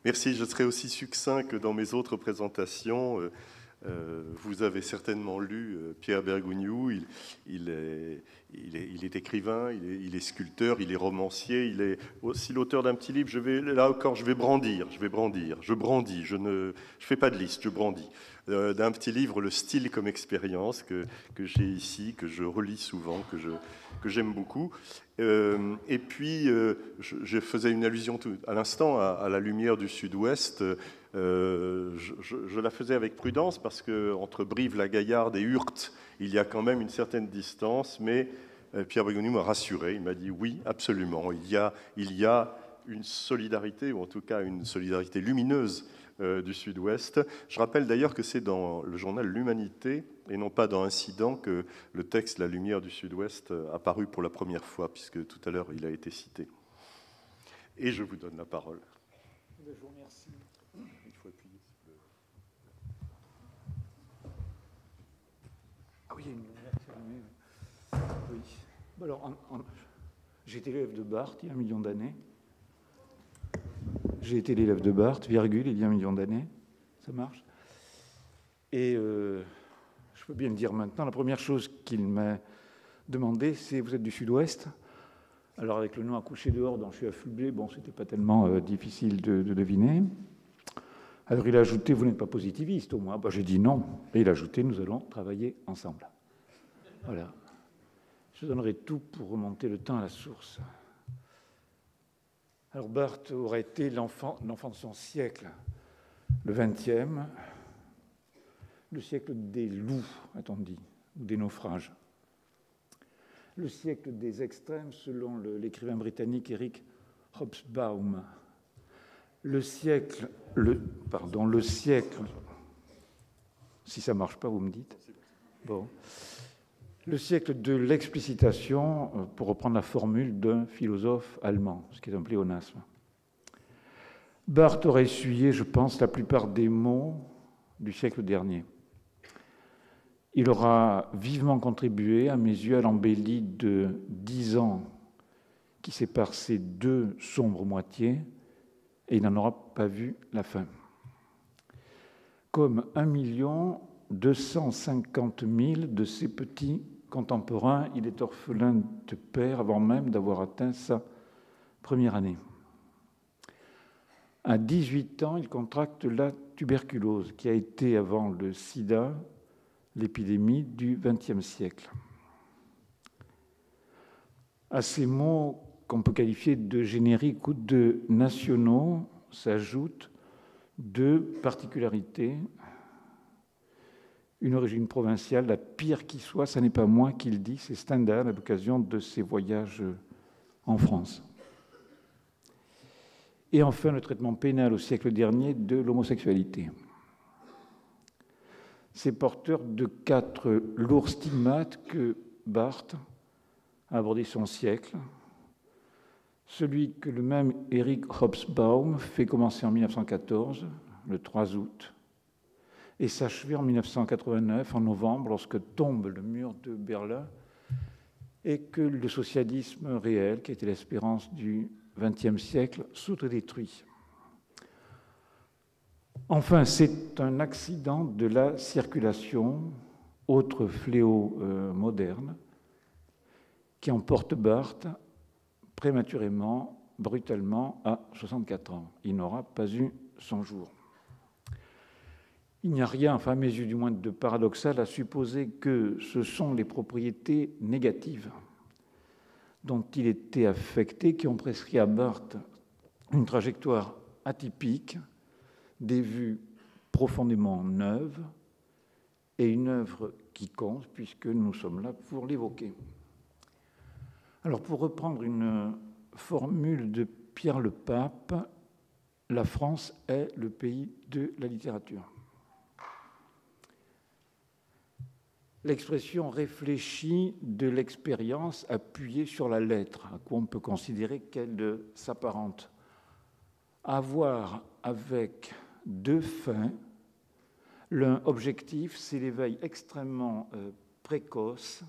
Merci, je serai aussi succinct que dans mes autres présentations. Vous avez certainement lu Pierre Bergougnoux, il est écrivain, il est sculpteur, il est romancier, il est aussi l'auteur d'un petit livre. Là encore, je brandis, je ne fais pas de liste, je brandis. D'un petit livre, Le style comme expérience, que j'ai ici, que je relis souvent, que j'aime beaucoup. Et puis, je faisais une allusion à l'instant à la lumière du sud-ouest. Je la faisais avec prudence parce que entre Brive-la-Gaillarde et Urte, il y a quand même une certaine distance, mais Pierre Bergougnoux m'a rassuré, il m'a dit oui, absolument, il y a une solidarité, ou en tout cas une solidarité lumineuse du Sud-Ouest. Je rappelle d'ailleurs que c'est dans le journal L'Humanité, et non pas dans Incident, que le texte La lumière du Sud-Ouest a paru pour la première fois, puisque tout à l'heure il a été cité. Et je vous donne la parole. Je vous remercie. Il faut appuyer sur le... Ah oui, il y a une lumière. Oui. Alors, j'ai été l'élève de Barthes il y a 1 million d'années. J'ai été l'élève de Barthes, virgule, il y a 1 million d'années. Ça marche. Et je peux bien le dire maintenant. La première chose qu'il m'a demandé, c'est: vous êtes du Sud-Ouest? Alors, avec le nom accouché dehors dont je suis affublé, bon, c'était pas tellement difficile de deviner. Alors, il a ajouté: vous n'êtes pas positiviste, au moins? J'ai dit non. Et il a ajouté: nous allons travailler ensemble. Voilà. Je donnerai tout pour remonter le temps à la source. Alors, Barthes aurait été l'enfant de son siècle, le XXe, le siècle des loups, a-t-on dit, ou des naufrages. Le siècle des extrêmes, selon l'écrivain britannique Eric Hobsbawm. Le siècle, si ça ne marche pas, vous me dites. Bon. Le siècle de l'explicitation, pour reprendre la formule d'un philosophe allemand, ce qui est un pléonasme. Barthes aurait essuyé, je pense, la plupart des maux du siècle dernier. Il aura vivement contribué, à mes yeux, à l'embellie de 10 ans qui séparent ces deux sombres moitiés, et il n'en aura pas vu la fin. Comme 1 250 000 de ses petits contemporains, il est orphelin de père avant même d'avoir atteint sa première année. À 18 ans, il contracte la tuberculose, qui a été, avant le sida, l'épidémie du XXe siècle. À ces mots qu'on peut qualifier de génériques ou de nationaux s'ajoutent deux particularités. Une origine provinciale, la pire qui soit, ce n'est pas moi qui le dis, c'est Stendhal à l'occasion de ses voyages en France. Et enfin, le traitement pénal au siècle dernier de l'homosexualité. C'est porteur de 4 lourds stigmates que Barthes a abordé son siècle. Celui que le même Eric Hobsbawm fait commencer en 1914, le 3 août, et s'achever en 1989, en novembre, lorsque tombe le mur de Berlin et que le socialisme réel, qui était l'espérance du XXe siècle, s'autodétruit. Enfin, c'est un accident de la circulation, autre fléau moderne, qui emporte Barthes prématurément, brutalement, à 64 ans. Il n'aura pas eu son jour. Il n'y a rien, enfin à mes yeux du moins, de paradoxal à supposer que ce sont les propriétés négatives dont il était affecté qui ont prescrit à Barthes une trajectoire atypique, des vues profondément neuves et une œuvre qui compte, puisque nous sommes là pour l'évoquer. Alors, pour reprendre une formule de Pierre le Pape, la France est le pays de la littérature. L'expression réfléchie de l'expérience appuyée sur la lettre, à quoi on peut considérer qu'elle s'apparente. Avoir avec 2 fins. L'un objectif, c'est l'éveil extrêmement précoce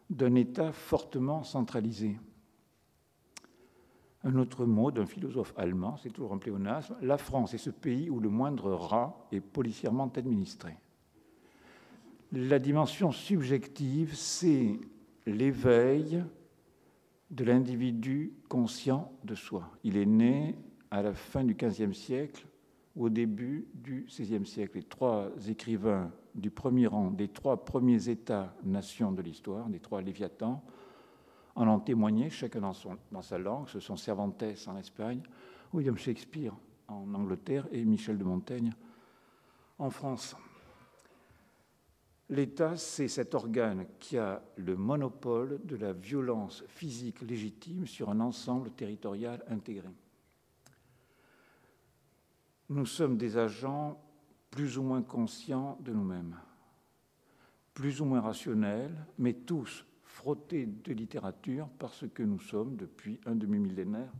d'un État fortement centralisé. Un autre mot d'un philosophe allemand, c'est toujours un pléonasme, la France est ce pays où le moindre rat est policièrement administré. La dimension subjective, c'est l'éveil de l'individu conscient de soi. Il est né à la fin du XVe siècle, au début du XVIe siècle. Les trois écrivains du premier rang des trois premiers États-nations de l'histoire, des trois Léviathans, en ont témoigné, chacun dans sa langue. Ce sont Cervantes en Espagne, William Shakespeare en Angleterre et Michel de Montaigne en France. L'État, c'est cet organe qui a le monopole de la violence physique légitime sur un ensemble territorial intégré. Nous sommes des agents plus ou moins conscients de nous-mêmes, plus ou moins rationnels, mais tous frottés de littérature parce que nous sommes, depuis un demi-millénaire,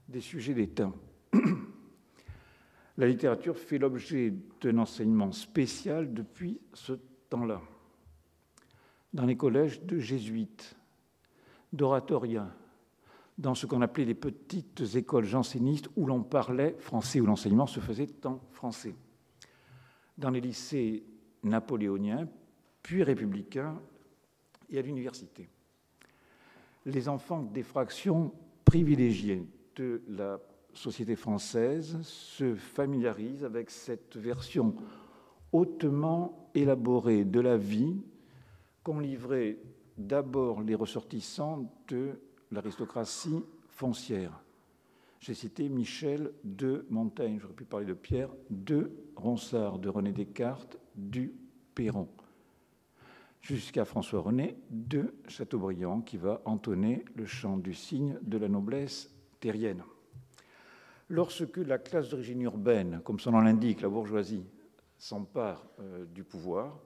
des sujets d'État. La littérature fait l'objet d'un enseignement spécial depuis ce temps-là. Dans les collèges de jésuites, d'oratoria, dans ce qu'on appelait les petites écoles jansénistes où l'on parlait français, où l'enseignement se faisait en français. Dans les lycées napoléoniens, puis républicains, et à l'université. Les enfants des fractions privilégiées de la société française se familiarisent avec cette version hautement élaborée de la vie qu'ont livrée d'abord les ressortissants de l'aristocratie foncière. J'ai cité Michel de Montaigne, j'aurais pu parler de Pierre, de Ronsard, de René Descartes, du Perron, jusqu'à François-René de Chateaubriand, qui va entonner le chant du cygne de la noblesse terrienne. Lorsque la classe d'origine urbaine, comme son nom l'indique, la bourgeoisie, s'empare du pouvoir,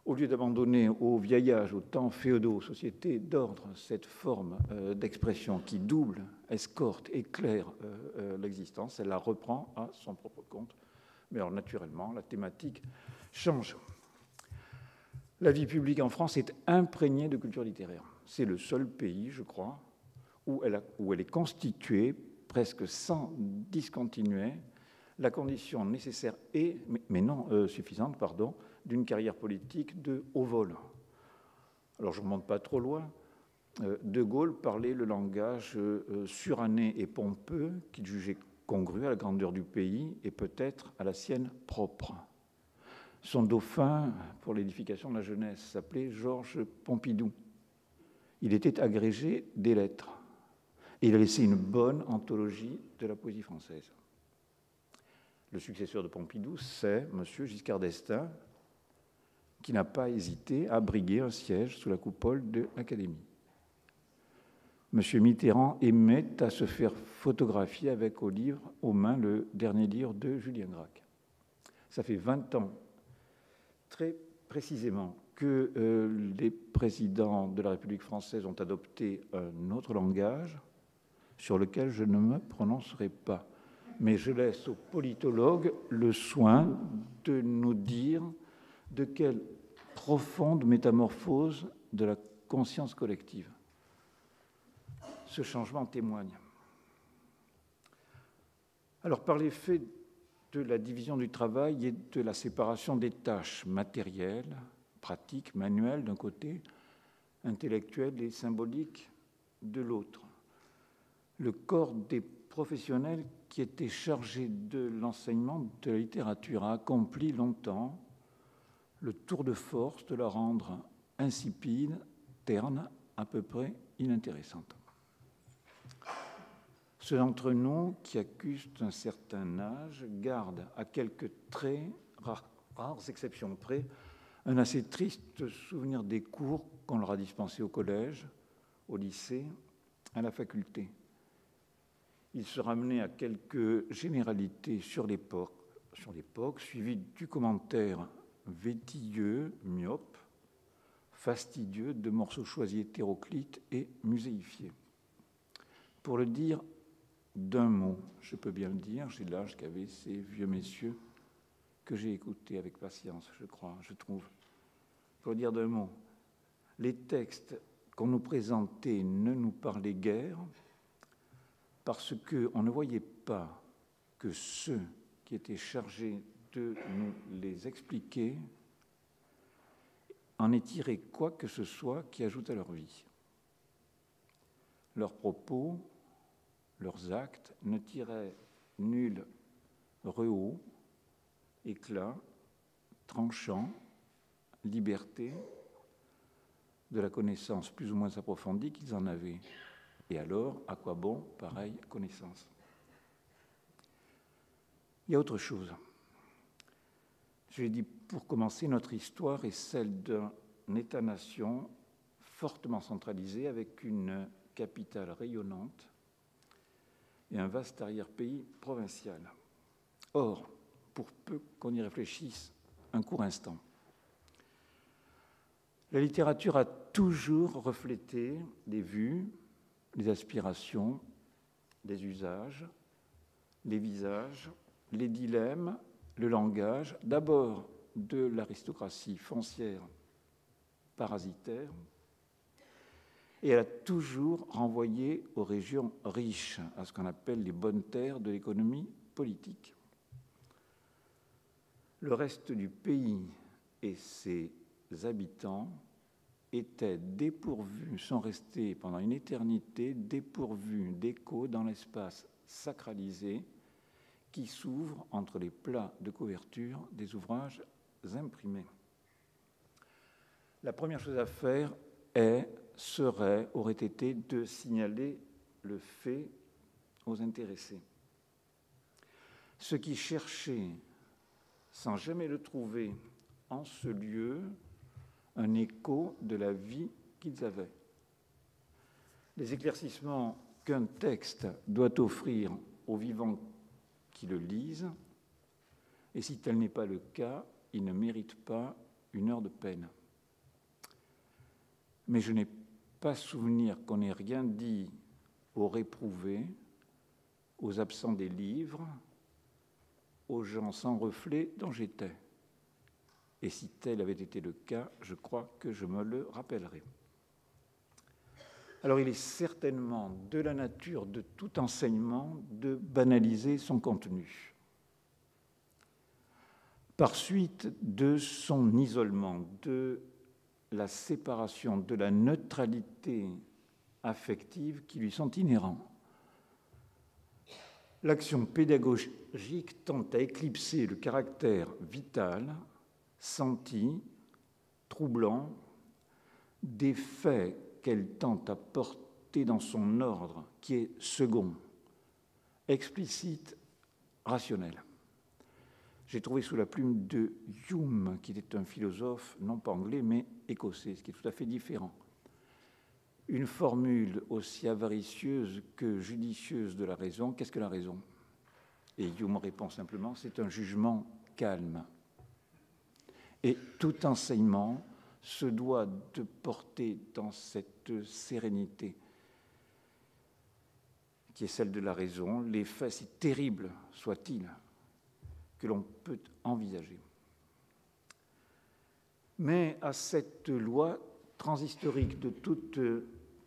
au lieu d'abandonner au vieil âge, aux temps féodaux, aux sociétés d'ordre, cette forme d'expression qui double, escorte, éclaire l'existence, elle la reprend à son propre compte. Mais alors, naturellement, la thématique change. La vie publique en France est imprégnée de culture littéraire. C'est le seul pays, je crois, où elle est constituée, presque sans discontinuer, la condition nécessaire mais non suffisante, d'une carrière politique de haut vol. Alors je ne remonte pas trop loin. De Gaulle parlait le langage suranné et pompeux qu'il jugeait congru à la grandeur du pays et peut-être à la sienne propre. Son dauphin pour l'édification de la jeunesse s'appelait Georges Pompidou. Il était agrégé des lettres et il a laissé une bonne anthologie de la poésie française. Le successeur de Pompidou, c'est M. Giscard d'Estaing, qui n'a pas hésité à briguer un siège sous la coupole de l'Académie. M. Mitterrand aimait à se faire photographier avec aux mains le dernier livre de Julien Gracq. Ça fait 20 ans, très précisément, que les présidents de la République française ont adopté un autre langage sur lequel je ne me prononcerai pas. Mais je laisse aux politologues le soin de nous dire de quelle profonde métamorphose de la conscience collective ce changement témoigne. Alors, par l'effet de la division du travail et de la séparation des tâches matérielles, pratiques, manuelles d'un côté, intellectuelles et symboliques de l'autre, le corps des professionnels qui étaient chargés de l'enseignement de la littérature a accompli longtemps le tour de force de la rendre insipide, terne, à peu près inintéressante. Ceux d'entre nous qui accusent un certain âge gardent, à quelques très rares exceptions près, un assez triste souvenir des cours qu'on leur a dispensés au collège, au lycée, à la faculté. Ils se ramenaient à quelques généralités sur l'époque, suivies du commentaire vétilleux, myope, fastidieux de morceaux choisis hétéroclites et muséifiés. Pour le dire d'un mot, je peux bien le dire, j'ai l'âge qu'avaient ces vieux messieurs que j'ai écoutés avec patience, je trouve. Pour le dire d'un mot, les textes qu'on nous présentait ne nous parlaient guère parce qu'on ne voyait pas que ceux qui étaient chargés de nous les expliquer en aient tiré quoi que ce soit qui ajoute à leur vie. Leurs propos, leurs actes ne tiraient nul rehauts, éclat, tranchant, liberté de la connaissance plus ou moins approfondie qu'ils en avaient. Et alors, à quoi bon pareille connaissance? Il y a autre chose. Je l'ai dit, pour commencer, notre histoire est celle d'un État-nation fortement centralisé avec une capitale rayonnante et un vaste arrière-pays provincial. Or, pour peu qu'on y réfléchisse un court instant, la littérature a toujours reflété des vues, les aspirations, les usages, les visages, les dilemmes, le langage, d'abord de l'aristocratie foncière parasitaire, et elle a toujours renvoyé aux régions riches, à ce qu'on appelle les bonnes terres de l'économie politique. Le reste du pays et ses habitants étaient dépourvus, sont restés pendant une éternité dépourvus d'écho dans l'espace sacralisé qui s'ouvre entre les plats de couverture des ouvrages imprimés. La première chose à faire aurait été de signaler le fait aux intéressés. Ceux qui cherchaient, sans jamais le trouver, en ce lieu, un écho de la vie qu'ils avaient. Les éclaircissements qu'un texte doit offrir aux vivants qui le lisent, et si tel n'est pas le cas, il ne mérite pas une heure de peine. Mais je n'ai pas souvenir qu'on n'ait rien dit aux réprouvés, aux absents des livres, aux gens sans reflet dont j'étais. Et si tel avait été le cas, je crois que je me le rappellerai. Alors il est certainement de la nature de tout enseignement de banaliser son contenu. Par suite de son isolement, de la séparation, de la neutralité affective qui lui sont inhérents, l'action pédagogique tente à éclipser le caractère vital, senti, troublant, des faits qu'elle tente à porter dans son ordre, qui est second, explicite, rationnel. J'ai trouvé sous la plume de Hume, qui était un philosophe, non pas anglais, mais écossais, ce qui est tout à fait différent, une formule aussi avaricieuse que judicieuse de la raison. Qu'est-ce que la raison? Et Hume répond simplement, c'est un jugement calme. Et tout enseignement se doit de porter dans cette sérénité qui est celle de la raison, les faits, si terribles soient-ils, que l'on peut envisager. Mais à cette loi transhistorique de toute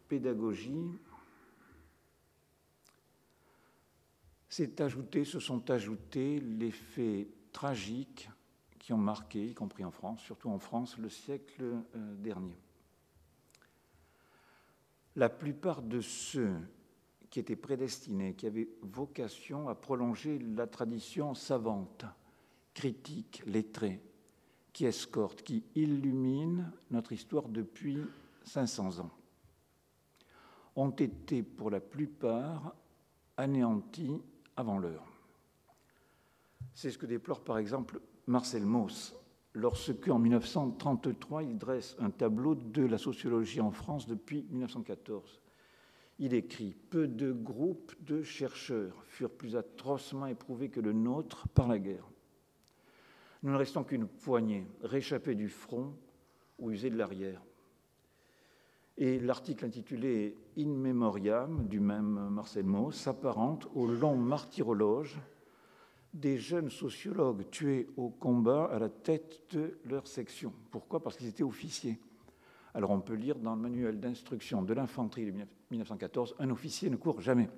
pédagogie se sont ajoutés les faits tragiques qui ont marqué, y compris en France, surtout en France, le siècle dernier. La plupart de ceux qui étaient prédestinés, qui avaient vocation à prolonger la tradition savante, critique, lettrée, qui escorte, qui illumine notre histoire depuis 500 ans, ont été pour la plupart anéantis avant l'heure. C'est ce que déplore par exemple Marcel Mauss, lorsque, en 1933, il dresse un tableau de la sociologie en France depuis 1914. Il écrit « Peu de groupes de chercheurs furent plus atrocement éprouvés que le nôtre par la guerre. Nous ne restons qu'une poignée, réchappés du front ou usés de l'arrière. » Et l'article intitulé « In Memoriam » du même Marcel Mauss s'apparente au long martyrologe des jeunes sociologues tués au combat à la tête de leur section. Pourquoi? Parce qu'ils étaient officiers. Alors on peut lire dans le manuel d'instruction de l'infanterie de 1914, un officier ne court jamais.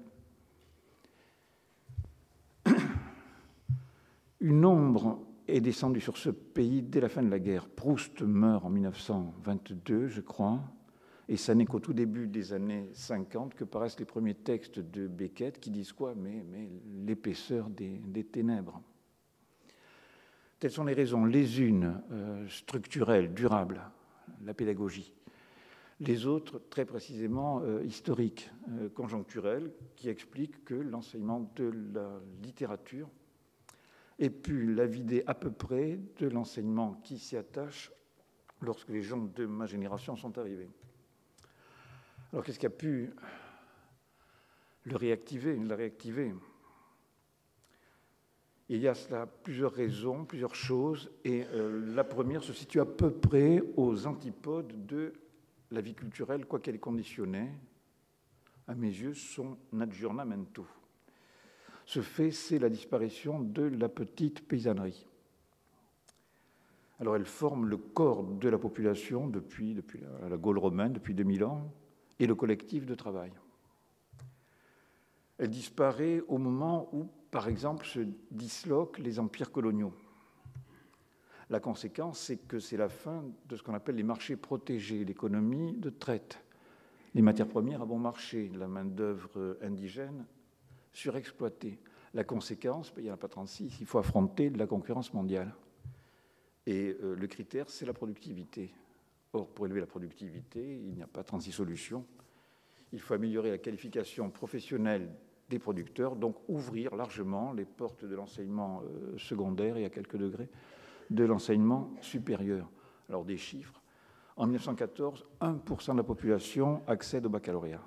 Une ombre est descendue sur ce pays dès la fin de la guerre. Proust meurt en 1922, je crois, et ça n'est qu'au tout début des années 50 que paraissent les premiers textes de Beckett qui disent quoi? Mais l'épaisseur des ténèbres. Telles sont les raisons, les unes structurelles, durables, la pédagogie. Les autres, très précisément, historiques, conjoncturelles, qui expliquent que l'enseignement de la littérature ait pu la vider à peu près de l'enseignement qui s'y attache lorsque les gens de ma génération sont arrivés. Alors, qu'est-ce qui a pu la réactiver? Il y a cela plusieurs raisons, plusieurs choses, et la première se situe à peu près aux antipodes de la vie culturelle, quoi qu'elle est conditionnée, à mes yeux, son aggiornamento. Ce fait, c'est la disparition de la petite paysannerie. Alors, elle forme le corps de la population depuis la Gaule romaine, depuis 2000 ans, et le collectif de travail. Elle disparaît au moment où, par exemple, se disloquent les empires coloniaux. La conséquence, c'est que c'est la fin de ce qu'on appelle les marchés protégés, l'économie de traite. Les matières premières à bon marché, la main-d'œuvre indigène surexploitée. La conséquence, il n'y en a pas 36, il faut affronter la concurrence mondiale. Et le critère, c'est la productivité. Or, pour élever la productivité, il n'y a pas 36 solutions. Il faut améliorer la qualification professionnelle des producteurs, donc ouvrir largement les portes de l'enseignement secondaire et à quelques degrés de l'enseignement supérieur. Alors, des chiffres. En 1914, 1% de la population accède au baccalauréat.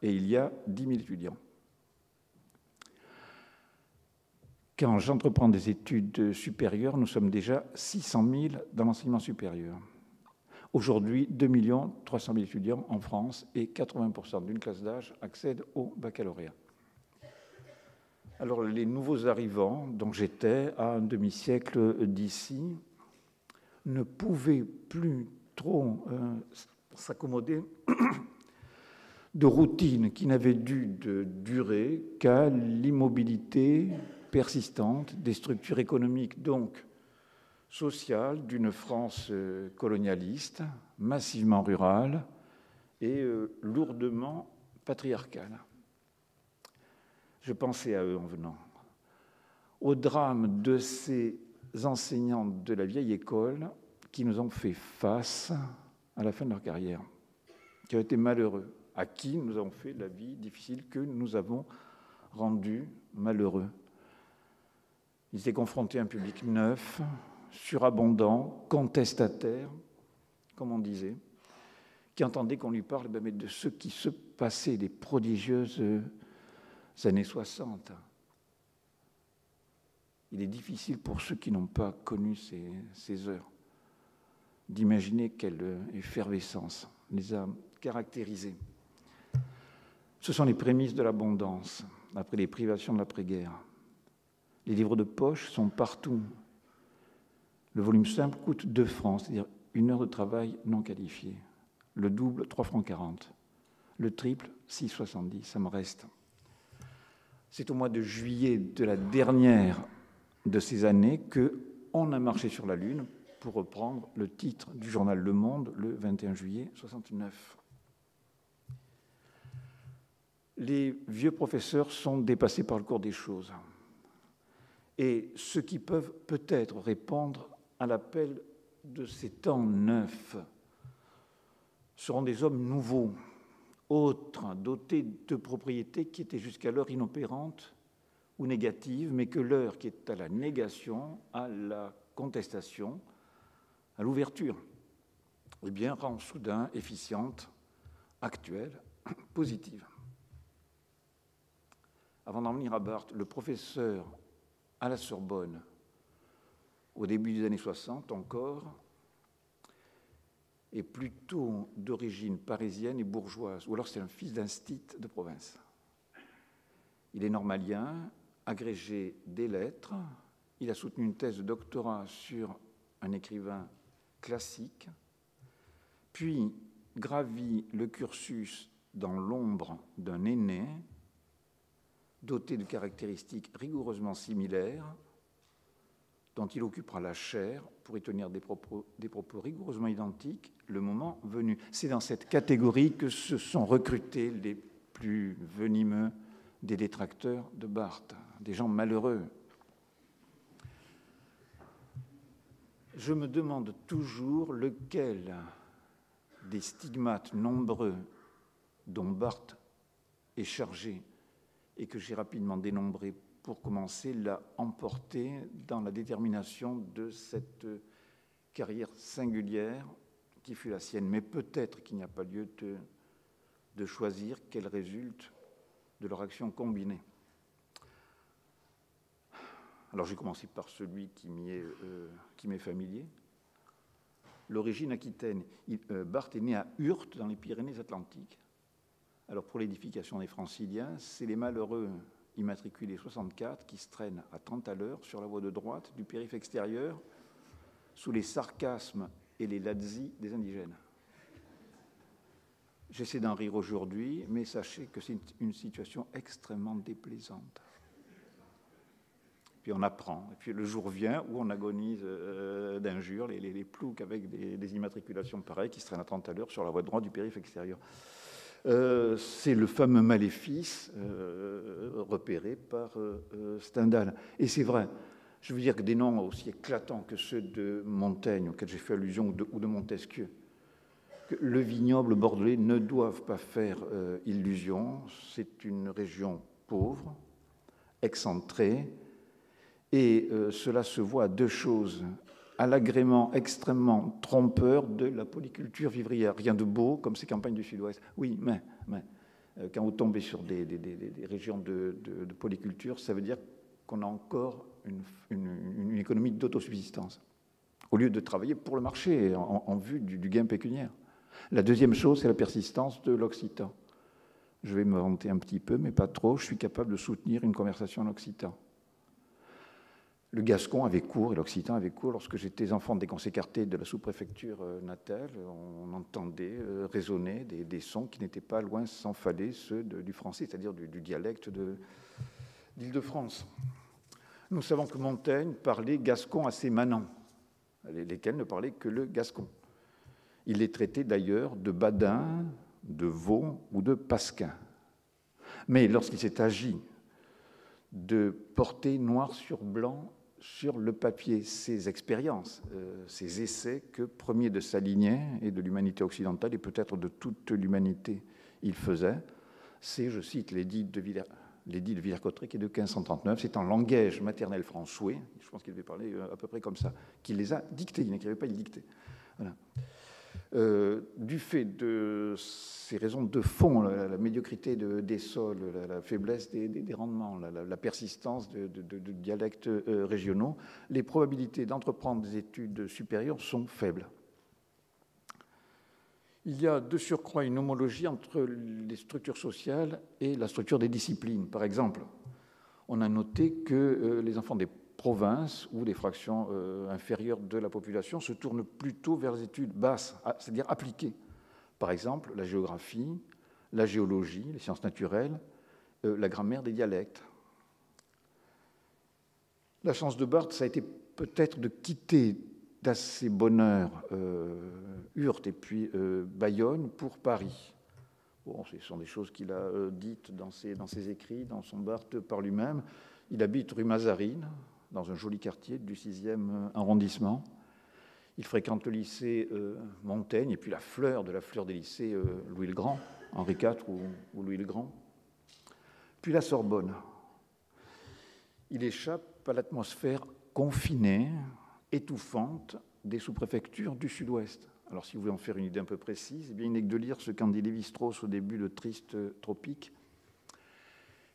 Et il y a 10 000 étudiants. Quand j'entreprends des études supérieures, nous sommes déjà 600 000 dans l'enseignement supérieur. Aujourd'hui, 2 300 000 étudiants en France et 80% d'une classe d'âge accèdent au baccalauréat. Alors, les nouveaux arrivants, dont j'étais à un demi-siècle d'ici, ne pouvaient plus trop s'accommoder de routines qui n'avaient dû durer qu'à l'immobilité persistante des structures économiques, donc sociales, d'une France colonialiste, massivement rurale et lourdement patriarcale. Je pensais à eux en venant, au drame de ces enseignants de la vieille école qui nous ont fait face à la fin de leur carrière, qui ont été malheureux, à qui nous avons fait la vie difficile, que nous avons rendu malheureux. Ils étaient confrontés à un public neuf, surabondant, contestataire, comme on disait, qui entendait qu'on lui parle de ce qui se passait, des prodigieuses années 60. Il est difficile pour ceux qui n'ont pas connu ces heures d'imaginer quelle effervescence les a caractérisées. Ce sont les prémices de l'abondance, après les privations de l'après-guerre. Les livres de poche sont partout. Le volume simple coûte 2 francs, c'est-à-dire 1 heure de travail non qualifié. Le double, 3,40 francs. Le triple, 6,70, ça me reste. C'est au mois de juillet de la dernière de ces années qu'on a marché sur la Lune, pour reprendre le titre du journal Le Monde, le 21 juillet 69. Les vieux professeurs sont dépassés par le cours des choses. Et ceux qui peuvent peut-être répondre à l'appel de ces temps neufs seront des hommes nouveaux, autres, dotés de propriétés qui étaient jusqu'alors inopérantes ou négatives, mais que l'heure qui est à la négation, à la contestation, à l'ouverture, eh bien, rend soudain efficiente, actuelle, positive. Avant d'en venir à Barthes, le professeur à la Sorbonne, au début des années 60 encore, est plutôt d'origine parisienne et bourgeoise, ou alors c'est un fils d'un stit de province. Il est normalien, agrégé des lettres, il a soutenu une thèse de doctorat sur un écrivain classique, puis gravit le cursus dans l'ombre d'un aîné, doté de caractéristiques rigoureusement similaires, dont il occupera la chaire pour y tenir des propos rigoureusement identiques le moment venu. C'est dans cette catégorie que se sont recrutés les plus venimeux des détracteurs de Barthes, des gens malheureux. Je me demande toujours lequel des stigmates nombreux dont Barthes est chargé et que j'ai rapidement dénombré pour commencer, l'a emporté dans la détermination de cette carrière singulière qui fut la sienne. Mais peut-être qu'il n'y a pas lieu de choisir quelle résulte de leur action combinée. Alors j'ai commencé par celui qui m'est familier. L'origine aquitaine. Barthes est né à Hurth, dans les Pyrénées-Atlantiques. Alors pour l'édification des Franciliens, c'est les malheureux immatriculés 64 qui se traînent à 30 à l'heure sur la voie de droite du périph' extérieur sous les sarcasmes et les lazzi des indigènes. J'essaie d'en rire aujourd'hui, mais sachez que c'est une situation extrêmement déplaisante. Puis on apprend, et puis le jour vient où on agonise d'injures, les ploucs avec des immatriculations pareilles qui se traînent à 30 à l'heure sur la voie de droite du périph' extérieur. C'est le fameux maléfice repéré par Stendhal. Et c'est vrai, je veux dire que des noms aussi éclatants que ceux de Montaigne, auxquels j'ai fait allusion, ou de Montesquieu, que le vignoble bordelais ne doivent pas faire illusion. C'est une région pauvre, excentrée, et cela se voit à deux choses. À l'agrément extrêmement trompeur de la polyculture vivrière. Rien de beau comme ces campagnes du Sud-Ouest. Oui, mais quand vous tombez sur des régions de polyculture, ça veut dire qu'on a encore une économie d'autosubsistance, au lieu de travailler pour le marché en vue du gain pécuniaire. La deuxième chose, c'est la persistance de l'occitan. Je vais me vanter un petit peu, mais pas trop. Je suis capable de soutenir une conversation en occitan. Le gascon avait cours et l'occitan avait cours. Lorsque j'étais enfant des conseils-quartiers de la sous-préfecture natale, on entendait résonner des sons qui n'étaient pas loin sans faller ceux du français, c'est-à-dire du dialecte d'Île-de-France. Nous savons que Montaigne parlait gascon à ses manants, lesquels ne parlaient que le gascon. Il les traitait d'ailleurs de badins, de veaux ou de pasquins. Mais lorsqu'il s'est agi de porter noir sur blanc sur le papier ces expériences, ces essais que, premier de sa lignée et de l'humanité occidentale, et peut-être de toute l'humanité, il faisait, c'est, je cite, l'édit de Villers-Cotterêts qui est de 1539, c'est en langage maternel françois, je pense qu'il devait parler à peu près comme ça, qu'il les a dictés, il n'écrivait pas, il dictait. Voilà. Du fait de ces raisons de fond, la médiocrité des sols, la faiblesse des rendements, la persistance de dialectes régionaux, les probabilités d'entreprendre des études supérieures sont faibles. Il y a de surcroît une homologie entre les structures sociales et la structure des disciplines. Par exemple, on a noté que les enfants des provinces ou des fractions inférieures de la population se tournent plutôt vers les études basses, c'est-à-dire appliquées. Par exemple, la géographie, la géologie, les sciences naturelles, la grammaire des dialectes. La chance de Barthes, ça a été peut-être de quitter d'assez bonne heure Hurth et puis Bayonne pour Paris. Bon, ce sont des choses qu'il a dites dans ses écrits, dans son Barthes par lui-même. Il habite rue Mazarine, dans un joli quartier du 6e arrondissement. Il fréquente le lycée Montaigne, et puis la fleur des lycées Louis le Grand, Henri IV ou Louis le Grand. Puis la Sorbonne. Il échappe à l'atmosphère confinée, étouffante des sous-préfectures du Sud-Ouest. Alors, si vous voulez en faire une idée un peu précise, eh bien, il n'est que de lire ce qu'en dit Lévi-Strauss au début de Triste Tropique.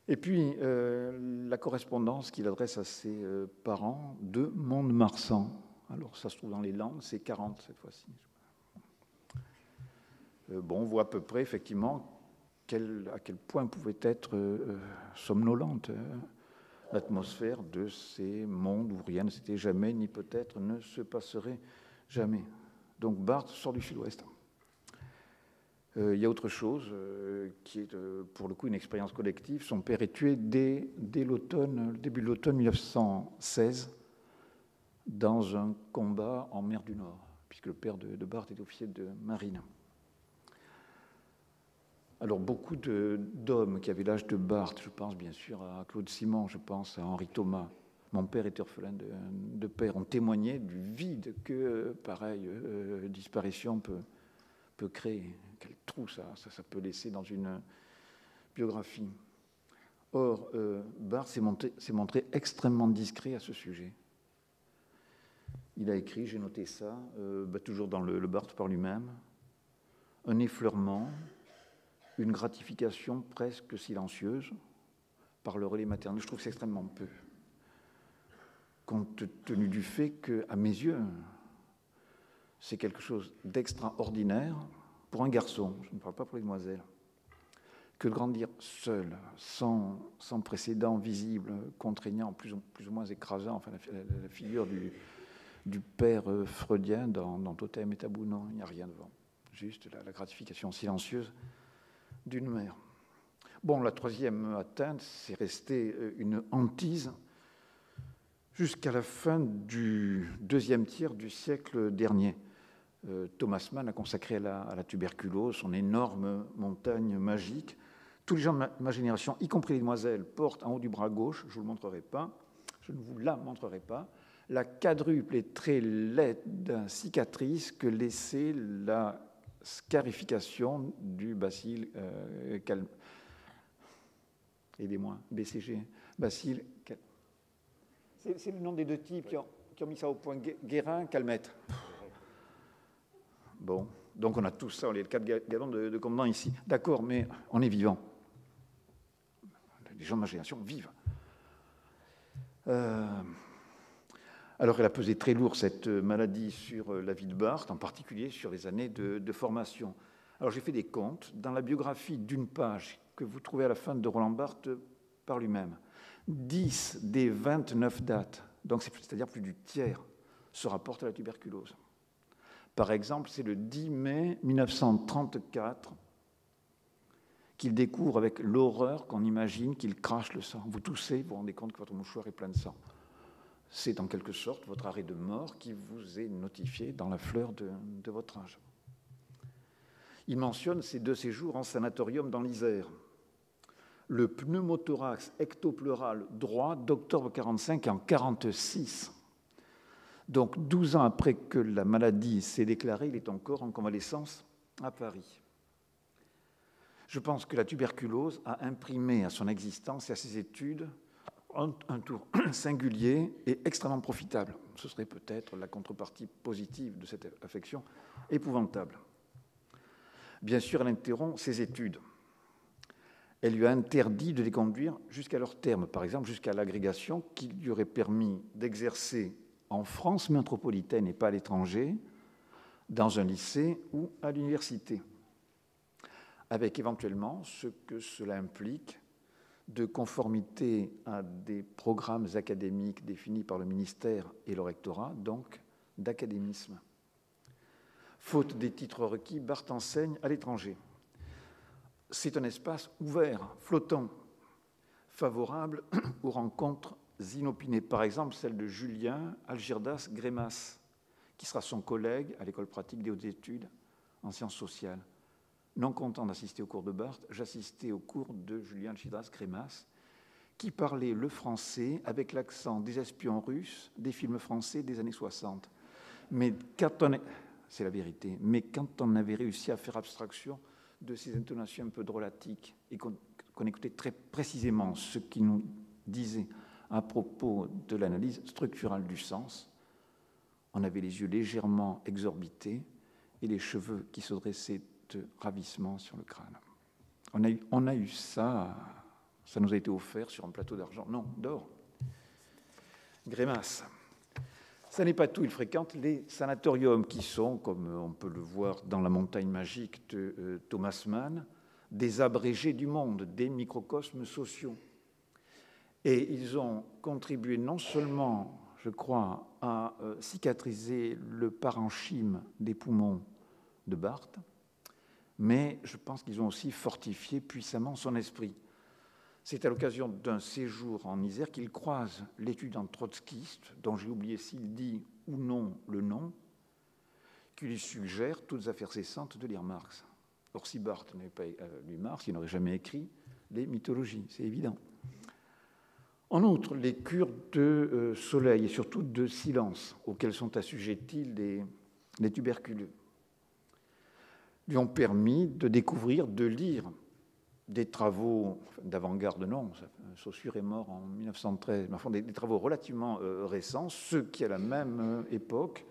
Et puis, la correspondance qu'il adresse à ses parents de Mont-de-Marsan. Alors, ça se trouve dans les Landes, c'est 40 cette fois-ci. Bon, on voit à peu près, effectivement, à quel point pouvait être somnolente l'atmosphère de ces mondes où rien ne s'était jamais, ni peut-être ne se passerait jamais. Donc, Barthes sort du Sud-Ouest. Il y a autre chose qui est pour le coup une expérience collective. Son père est tué dès l'automne, le début de l'automne 1916 dans un combat en mer du Nord, puisque le père de Barthes était officier de marine. Alors, beaucoup d'hommes qui avaient l'âge de Barthes, je pense bien sûr à Claude Simon, je pense à Henri Thomas, mon père était orphelin de père, ont témoigné du vide que pareille disparition peut créer. Quel trou ça peut laisser dans une biographie. Or, Barthes s'est montré extrêmement discret à ce sujet. Il a écrit, j'ai noté ça, toujours dans le Barthes par lui-même, un effleurement, une gratification presque silencieuse par le relais maternel. Je trouve que c'est extrêmement peu, compte tenu du fait qu'à mes yeux, c'est quelque chose d'extraordinaire pour un garçon, je ne parle pas pour les demoiselles, que de grandir seul, sans précédent visible, contraignant, plus ou moins écrasant, enfin la figure du père freudien dans Totem et Tabou, non, il n'y a rien devant. Juste la gratification silencieuse d'une mère. Bon, la troisième atteinte, c'est resté une hantise jusqu'à la fin du deuxième tiers du siècle dernier. Thomas Mann a consacré à la tuberculose son énorme montagne magique. Tous les gens de ma génération, y compris les demoiselles, portent en haut du bras gauche, je ne vous le montrerai pas, je ne vous la montrerai pas, la quadruple et très laide cicatrice que laissait la scarification du bacille aidez-moi, BCG, bacille. C'est le nom des deux types qui ont mis ça au point, Guérin, Calmette. Bon, donc on a tout ça, on est le 4 gallons de commandant ici. D'accord, mais on est vivant. Les gens de ma génération vivent. Alors elle a pesé très lourd, cette maladie, sur la vie de Barthes, en particulier sur les années de formation. Alors j'ai fait des comptes. Dans la biographie d'une page que vous trouvez à la fin de Roland Barthes par lui-même, 10 des 29 dates, donc c'est-à-dire plus du tiers, se rapportent à la tuberculose. Par exemple, c'est le 10 mai 1934 qu'il découvre avec l'horreur qu'on imagine qu'il crache le sang. Vous toussez, vous vous rendez compte que votre mouchoir est plein de sang. C'est en quelque sorte votre arrêt de mort qui vous est notifié dans la fleur de votre âge. Il mentionne ces 2 séjours en sanatorium dans l'Isère. Le pneumothorax ectopleural droit d'octobre 45 en 46. Donc 12 ans après que la maladie s'est déclarée, il est encore en convalescence à Paris. Je pense que la tuberculose a imprimé à son existence et à ses études un tour singulier et extrêmement profitable. Ce serait peut-être la contrepartie positive de cette affection épouvantable. Bien sûr, elle interrompt ses études. Elle lui a interdit de les conduire jusqu'à leur terme, par exemple jusqu'à l'agrégation qui lui aurait permis d'exercer en France métropolitaine et pas à l'étranger, dans un lycée ou à l'université, avec éventuellement ce que cela implique de conformité à des programmes académiques définis par le ministère et le rectorat, donc d'académisme. Faute des titres requis, Barthes enseigne à l'étranger. C'est un espace ouvert, flottant, favorable aux rencontres inopinées. Par exemple, celle de Julien Algirdas Grémas, qui sera son collègue à l'école pratique des hautes études en sciences sociales. Non content d'assister au cours de Barthes, j'assistais au cours de Julien Algirdas Grémas, qui parlait le français avec l'accent des espions russes des films français des années 60. Mais c'est la vérité, mais quand on avait réussi à faire abstraction de ces intonations un peu drôlatiques et qu'on écoutait très précisément ce qu'il nous disait à propos de l'analyse structurale du sens, on avait les yeux légèrement exorbités et les cheveux qui se dressaient de ravissement sur le crâne. On a eu ça nous a été offert sur un plateau d'argent, non, d'or. Grémas. Ça n'est pas tout, il fréquente les sanatoriums qui sont, comme on peut le voir dans La montagne magique de Thomas Mann, des abrégés du monde, des microcosmes sociaux. Et ils ont contribué non seulement, je crois, à cicatriser le parenchyme des poumons de Barthes, mais je pense qu'ils ont aussi fortifié puissamment son esprit. C'est à l'occasion d'un séjour en Isère qu'il croise l'étudiant trotskiste, dont j'ai oublié s'il dit ou non le nom, qui lui suggère, toutes affaires cessantes, de lire Marx. Or, si Barthes n'avait pas lu Marx, il n'aurait jamais écrit les mythologies, c'est évident. En outre, les cures de soleil et surtout de silence auxquelles sont assujettis les tuberculeux lui ont permis de découvrir, de lire des travaux d'avant-garde, non, Saussure est mort en 1913, mais enfin des travaux relativement récents, ceux qui, à la même époque,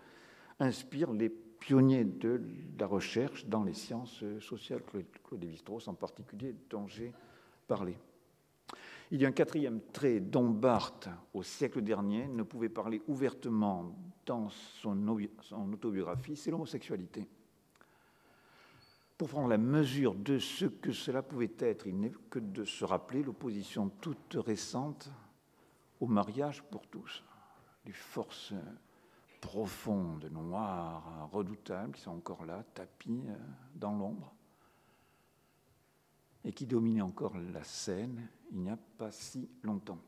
inspirent les pionniers de la recherche dans les sciences sociales, Claude Lévi-Strauss en particulier, dont j'ai parlé. Il y a un quatrième trait dont Barthes, au siècle dernier, ne pouvait parler ouvertement dans son autobiographie, c'est l'homosexualité. Pour prendre la mesure de ce que cela pouvait être, il n'est que de se rappeler l'opposition toute récente au mariage pour tous. Les forces profondes, noires, redoutables, qui sont encore là, tapies dans l'ombre, et qui dominaient encore la scène il n'y a pas si longtemps.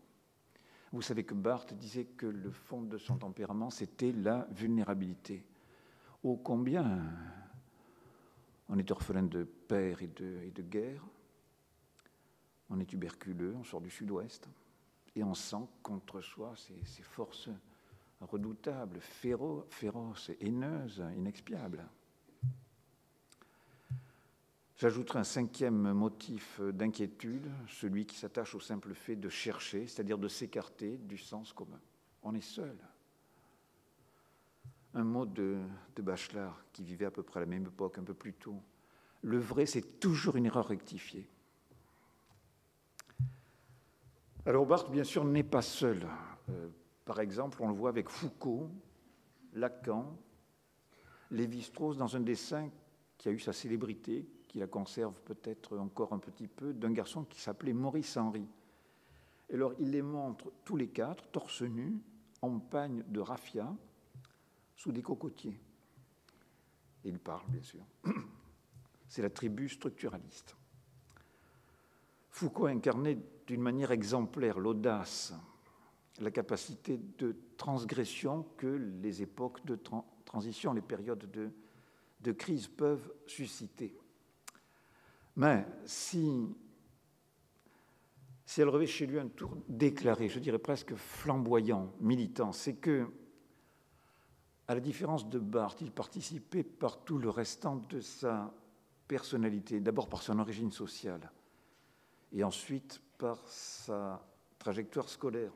Vous savez que Barthes disait que le fond de son tempérament, c'était la vulnérabilité. Ô combien on est orphelin de père et de guerre, on est tuberculeux, on sort du sud-ouest, et on sent contre soi ces forces redoutables, féroces, haineuses, inexpiables. J'ajouterai un cinquième motif d'inquiétude, celui qui s'attache au simple fait de chercher, c'est-à-dire de s'écarter du sens commun. On est seul. Un mot de Bachelard, qui vivait à peu près à la même époque, un peu plus tôt. Le vrai, c'est toujours une erreur rectifiée. Alors Barthes, bien sûr, n'est pas seul. Par exemple, on le voit avec Foucault, Lacan, Lévi-Strauss, dans un dessin qui a eu sa célébrité, qui la conserve peut-être encore un petit peu, d'un garçon qui s'appelait Maurice Henry. Et alors, il les montre tous les quatre, torse nu, en pagne de raffia, sous des cocotiers. Et il parle, bien sûr. C'est la tribu structuraliste. Foucault incarnait d'une manière exemplaire l'audace, la capacité de transgression que les époques de transition, les périodes de crise peuvent susciter. Mais si elle revêt chez lui un tour déclaré, je dirais presque flamboyant, militant, c'est que, à la différence de Barthes, il participait par tout le restant de sa personnalité, d'abord par son origine sociale, et ensuite par sa trajectoire scolaire,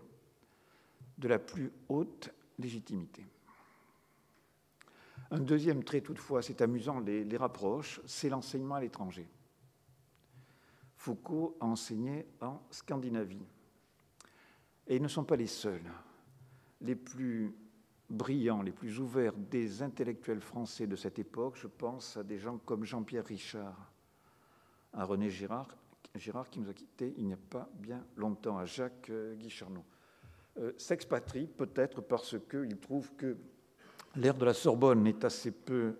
de la plus haute légitimité. Un deuxième trait, toutefois, c'est amusant, les rapproche, c'est l'enseignement à l'étranger. Foucault a enseigné en Scandinavie. Et ils ne sont pas les seuls. Les plus brillants, les plus ouverts des intellectuels français de cette époque, je pense à des gens comme Jean-Pierre Richard, à René Girard qui nous a quittés il n'y a pas bien longtemps, à Jacques Guicherneau. S'expatrie peut-être parce qu'il trouve que l'air de la Sorbonne est assez peu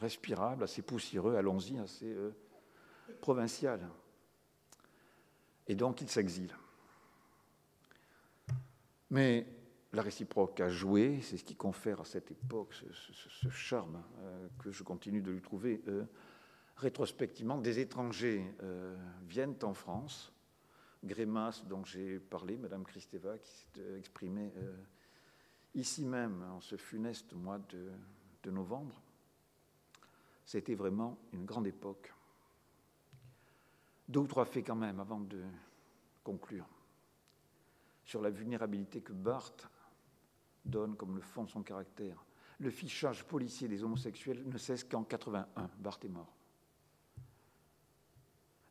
respirable, assez poussiéreux, allons-y, assez provincial. Et donc il s'exile. Mais la réciproque a joué, c'est ce qui confère à cette époque ce charme que je continue de lui trouver rétrospectivement. Des étrangers viennent en France. Grémas, dont j'ai parlé, Madame Kristeva, qui s'est exprimée ici même en ce funeste mois de novembre. C'était vraiment une grande époque. Deux ou trois faits quand même, avant de conclure, sur la vulnérabilité que Barthes donne comme le fond de son caractère. Le fichage policier des homosexuels ne cesse qu'en 81. Barthes est mort.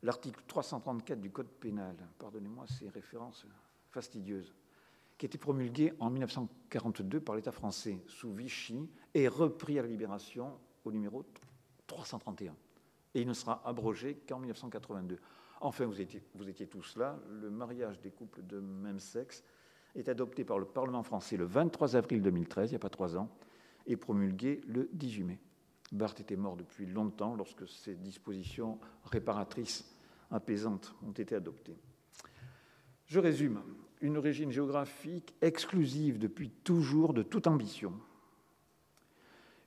L'article 334 du Code pénal, pardonnez-moi ces références fastidieuses, qui a été promulgué en 1942 par l'État français sous Vichy et repris à la Libération au numéro 331. Et il ne sera abrogé qu'en 1982. Enfin, vous étiez tous là, le mariage des couples de même sexe est adopté par le Parlement français le 23 avril 2013, il n'y a pas 3 ans, et promulgué le 18 mai. Barthes était mort depuis longtemps lorsque ces dispositions réparatrices, apaisantes ont été adoptées. Je résume. Une origine géographique exclusive depuis toujours de toute ambition.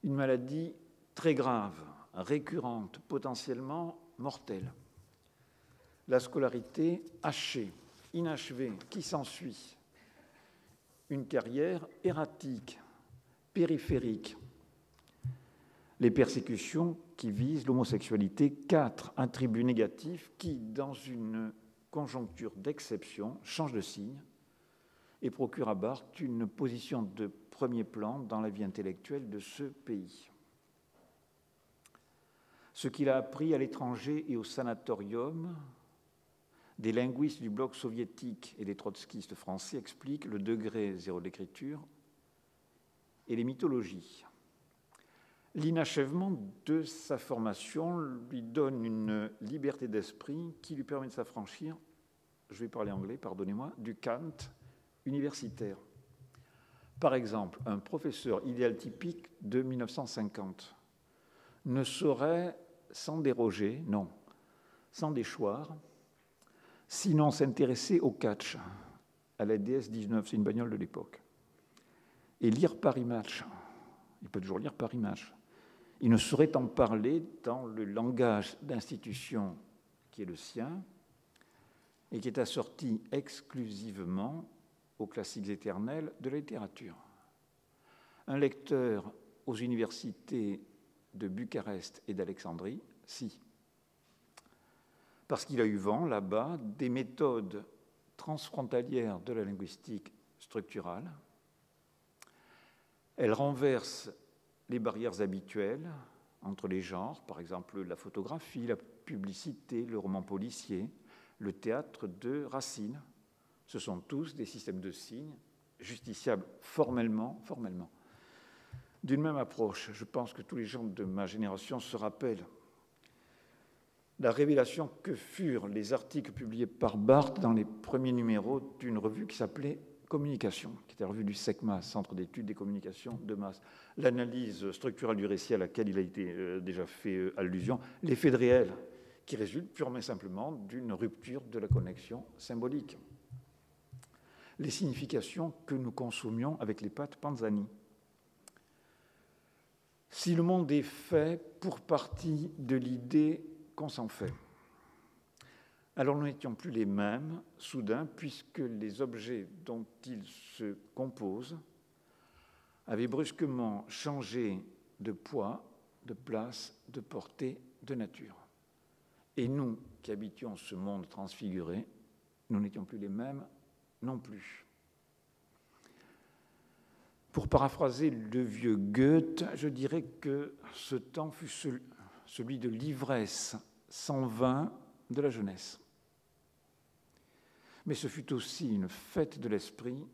Une maladie très grave, récurrente, potentiellement mortelle. La scolarité hachée, inachevée, qui s'ensuit. Une carrière erratique, périphérique. Les persécutions qui visent l'homosexualité, 4 attributs négatifs qui, dans une conjoncture d'exception, change de signe et procure à Barthes une position de premier plan dans la vie intellectuelle de ce pays. Ce qu'il a appris à l'étranger et au sanatorium des linguistes du bloc soviétique et des trotskistes français explique le degré zéro d'écriture et les mythologies. L'inachèvement de sa formation lui donne une liberté d'esprit qui lui permet de s'affranchir, je vais parler anglais, pardonnez-moi, du Kant universitaire. Par exemple, un professeur idéal typique de 1950 ne saurait, sans déroger, non, sans déchoir, sinon s'intéresser au catch, à la DS-19, c'est une bagnole de l'époque, et lire Paris Match. Il peut toujours lire Paris Match. Il ne saurait en parler dans le langage d'institution qui est le sien et qui est assorti exclusivement aux classiques éternels de la littérature. Un lecteur aux universités de Bucarest et d'Alexandrie, si. Parce qu'il a eu vent, là-bas, des méthodes transfrontalières de la linguistique structurale. Elle renverse les barrières habituelles entre les genres, par exemple la photographie, la publicité, le roman policier, le théâtre de Racine. Ce sont tous des systèmes de signes justiciables formellement. D'une même approche, je pense que tous les gens de ma génération se rappellent la révélation que furent les articles publiés par Barthes dans les premiers numéros d'une revue qui s'appelait Communication, qui était la revue du SECMAS, Centre d'études des communications de masse. L'analyse structurelle du récit à laquelle il a été déjà fait allusion, l'effet de réel, qui résulte purement et simplement d'une rupture de la connexion symbolique. Les significations que nous consommions avec les pâtes Panzani. Si le monde est fait pour partie de l'idée qu'on s'en fait, alors nous n'étions plus les mêmes, soudain, puisque les objets dont ils se composent avaient brusquement changé de poids, de place, de portée, de nature. Et nous, qui habitions ce monde transfiguré, nous n'étions plus les mêmes non plus. Pour paraphraser le vieux Goethe, je dirais que ce temps fut celui de l'ivresse sans vin de la jeunesse. Mais ce fut aussi une fête de l'esprit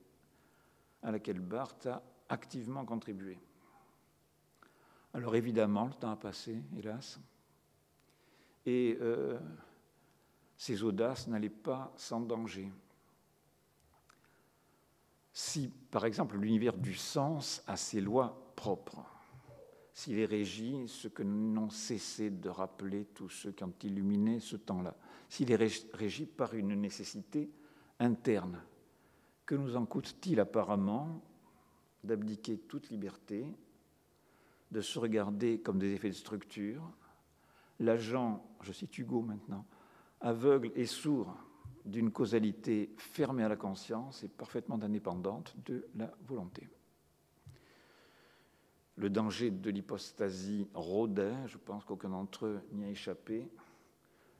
à laquelle Barthes a activement contribué. Alors évidemment, le temps a passé, hélas, et ces audaces n'allaient pas sans danger. Si, par exemple, l'univers du sens a ses lois propres, s'il est régi, ce que n'ont cessé de rappeler tous ceux qui ont illuminé ce temps-là, s'il est régi par une nécessité interne, que nous en coûte-t-il apparemment d'abdiquer toute liberté, de se regarder comme des effets de structure, l'agent, je cite Hugo maintenant, aveugle et sourd d'une causalité fermée à la conscience et parfaitement indépendante de la volonté. Le danger de l'hypostasie rôdait, je pense qu'aucun d'entre eux n'y a échappé,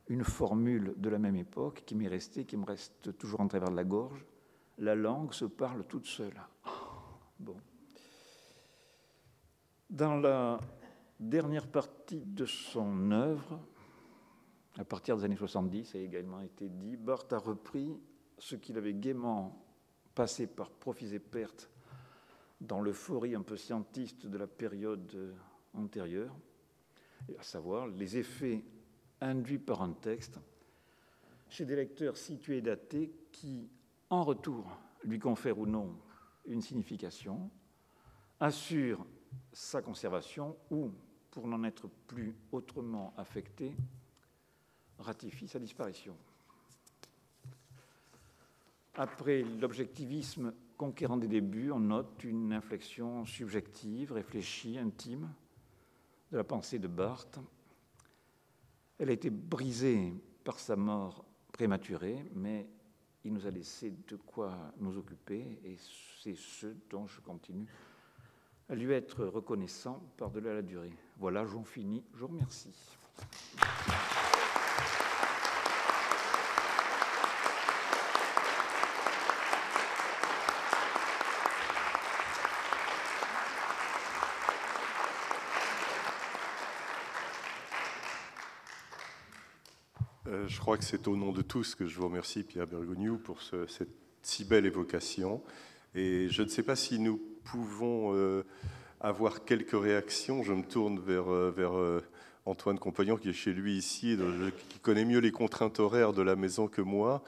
une formule de la même époque qui m'est restée, qui me reste toujours en travers de la gorge, la langue se parle toute seule. Bon. Dans la dernière partie de son œuvre, à partir des années 70, ça a également été dit, Barthes a repris ce qu'il avait gaiement passé par profits et pertes dans l'euphorie un peu scientiste de la période antérieure, à savoir les effets induits par un texte chez des lecteurs situés et datés qui, en retour, lui confèrent ou non une signification, assurent sa conservation ou, pour n'en être plus autrement affecté, ratifient sa disparition. Après l'objectivisme conquérant des débuts, on note une inflexion subjective, réfléchie, intime de la pensée de Barthes. Elle a été brisée par sa mort prématurée, mais il nous a laissé de quoi nous occuper, et c'est ce dont je continue à lui être reconnaissant par-delà la durée. Voilà, j'en finis. Je vous remercie. Je crois que c'est au nom de tous que je vous remercie, Pierre Bergogneau, pour cette si belle évocation. Et je ne sais pas si nous pouvons avoir quelques réactions. Je me tourne vers Antoine Compagnon, qui est chez lui ici, qui connaît mieux les contraintes horaires de la maison que moi.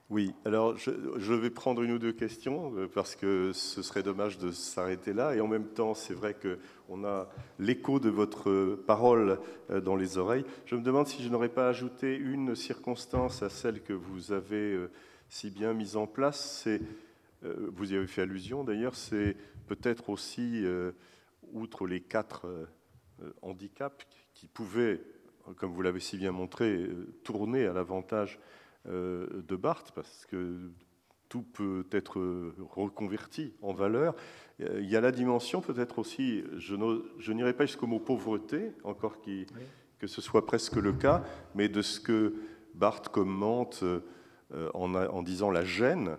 Oui, alors je vais prendre une ou deux questions parce que ce serait dommage de s'arrêter là. Et en même temps, c'est vrai qu'on a l'écho de votre parole dans les oreilles. Je me demande si je n'aurais pas ajouté une circonstance à celle que vous avez si bien mise en place. Vous y avez fait allusion d'ailleurs, c'est peut-être aussi, outre les 4 handicaps qui pouvaient, comme vous l'avez si bien montré, tourner à l'avantage de Barthes, parce que tout peut être reconverti en valeur. Il y a la dimension peut-être aussi, je n'irai pas jusqu'au mot pauvreté, encore que ce soit presque le cas, mais de ce que Barthes commente en disant la gêne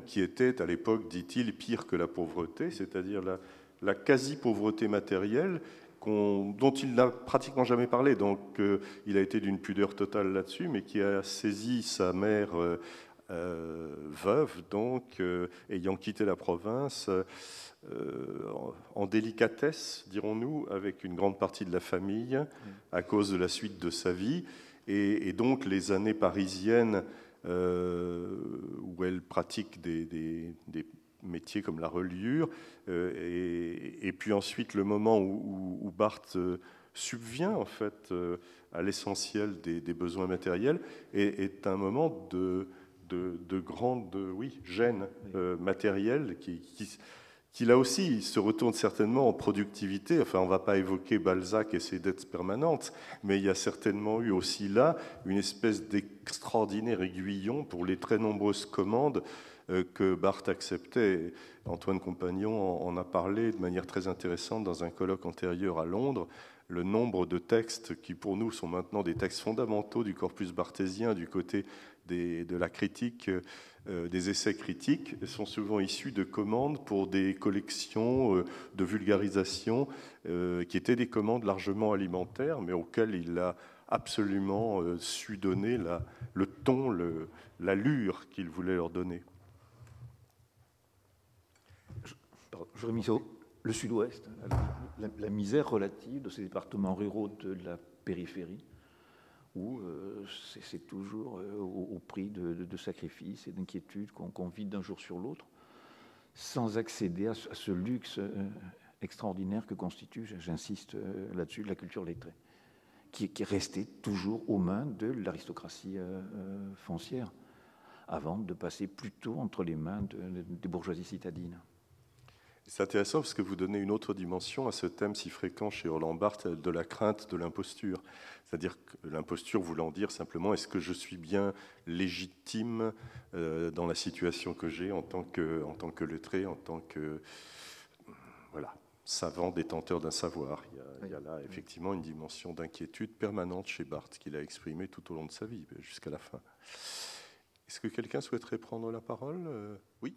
qui était à l'époque, dit-il, pire que la pauvreté, c'est-à-dire la quasi-pauvreté matérielle dont il n'a pratiquement jamais parlé, donc il a été d'une pudeur totale là-dessus, mais qui a saisi sa mère veuve, donc ayant quitté la province, en délicatesse, dirons-nous, avec une grande partie de la famille, à cause de la suite de sa vie, et donc les années parisiennes où elle pratique des métiers comme la reliure, et puis ensuite le moment où Barthes subvient en fait à l'essentiel des besoins matériels est un moment de grande gêne matérielle qui là aussi se retourne certainement en productivité. Enfin, on ne va pas évoquer Balzac et ses dettes permanentes, mais il y a certainement eu aussi là une espèce d'extraordinaire aiguillon pour les très nombreuses commandes que Barthes acceptait. Antoine Compagnon en a parlé de manière très intéressante dans un colloque antérieur à Londres. Le nombre de textes qui, pour nous, sont maintenant des textes fondamentaux du corpus barthésien du côté de la critique, des essais critiques, sont souvent issus de commandes pour des collections de vulgarisation qui étaient des commandes largement alimentaires, mais auxquelles il a absolument su donner le ton, l'allure qu'il voulait leur donner. Je remis le sud-ouest, la misère relative de ces départements ruraux de la périphérie, où c'est toujours au prix de sacrifices et d'inquiétudes qu'on vit d'un jour sur l'autre, sans accéder à ce luxe extraordinaire que constitue, j'insiste là-dessus, la culture lettrée, qui est restée toujours aux mains de l'aristocratie foncière, avant de passer plutôt entre les mains des bourgeoisies citadines. C'est intéressant parce que vous donnez une autre dimension à ce thème si fréquent chez Roland Barthes de la crainte de l'imposture. C'est-à-dire que l'imposture voulant dire simplement est-ce que je suis bien légitime dans la situation que j'ai en tant que lettré, en tant que savant détenteur d'un savoir. Il y a là effectivement une dimension d'inquiétude permanente chez Barthes qu'il a exprimée tout au long de sa vie, jusqu'à la fin. Est-ce que quelqu'un souhaiterait prendre la parole ? Oui ?